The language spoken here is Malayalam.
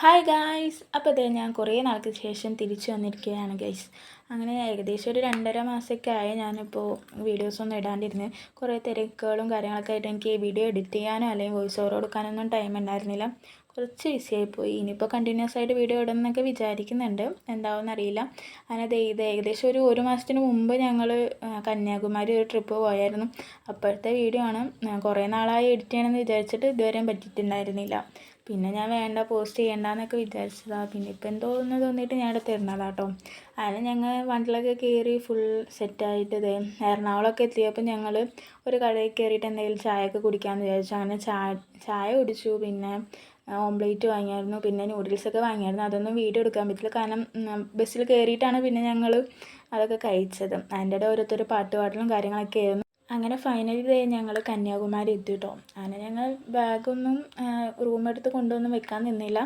ഹായ് ഗായ്സ്, അപ്പോൾ അതേ ഞാൻ കുറേ നാൾക്ക് ശേഷം തിരിച്ചു വന്നിരിക്കുകയാണ് ഗൈസ്. അങ്ങനെ ഏകദേശം ഒരു 2.5 മാസമൊക്കെ ആയി ഞാനിപ്പോൾ വീഡിയോസൊന്നും ഇടാണ്ടിരുന്നത്. കുറേ തിരക്കുകളും കാര്യങ്ങളൊക്കെ ആയിട്ട് എനിക്ക് വീഡിയോ എഡിറ്റ് ചെയ്യാനോ അല്ലെങ്കിൽ വോയിസ് ഓവർ കൊടുക്കാനൊന്നും ടൈം ഉണ്ടായിരുന്നില്ല. കുറച്ച് ബിസിയായിപ്പോയി. ഇനിയിപ്പോൾ കണ്ടിന്യൂസ് ആയിട്ട് വീഡിയോ ഇടുമെന്നൊക്കെ വിചാരിക്കുന്നുണ്ട്, എന്താവുമെന്ന് അറിയില്ല. അങ്ങനെ ഇത് ഏകദേശം ഒരു മാസത്തിന് മുമ്പ് ഞങ്ങൾ കന്യാകുമാരി ഒരു ട്രിപ്പ് പോയായിരുന്നു. അപ്പോഴത്തെ വീഡിയോ ആണ്. കുറേ നാളായി എഡിറ്റ് ചെയ്യണമെന്ന് വിചാരിച്ചിട്ട് ഇതുവരെയും പറ്റിയിട്ടുണ്ടായിരുന്നില്ല. പിന്നെ ഞാൻ വേണ്ട പോസ്റ്റ് ചെയ്യണ്ടെന്നൊക്കെ വിചാരിച്ചതാണ്. പിന്നെ ഇപ്പോൾ എന്തോ ഒന്ന് തോന്നിയിട്ട് ഞാൻ എടുത്ത് തരുന്നതാണ് കേട്ടോ. അതിന് ഞങ്ങൾ വണ്ടിലൊക്കെ കയറി ഫുൾ സെറ്റായിട്ട് എറണാകുളമൊക്കെ എത്തിയപ്പോൾ ഞങ്ങൾ ഒരു കടയിൽ കയറിയിട്ട് എന്തെങ്കിലും ചായയൊക്കെ കുടിക്കാമെന്ന് വിചാരിച്ചു. അങ്ങനെ ചായ കുടിച്ചു. പിന്നെ ഓംലേറ്റ് വാങ്ങിയായിരുന്നു, പിന്നെ നൂഡിൽസൊക്കെ വാങ്ങിയായിരുന്നു. അതൊന്നും വീഡിയോ എടുക്കാൻ പറ്റില്ല, കാരണം ബസ്സിൽ കയറിയിട്ടാണ് പിന്നെ ഞങ്ങൾ അതൊക്കെ കഴിച്ചത്. അതിൻ്റെ ഇടയിൽ ഓരോരുത്തർ പാട്ട് പാടലും കാര്യങ്ങളൊക്കെ ആയിരുന്നു. അങ്ങനെ ഫൈനലി ഞങ്ങൾ കന്യാകുമാരി എത്തി കേട്ടോ. അങ്ങനെ ഞങ്ങൾ ബാഗൊന്നും റൂമെടുത്ത് കൊണ്ടൊന്നും വെക്കാൻ നിന്നില്ല.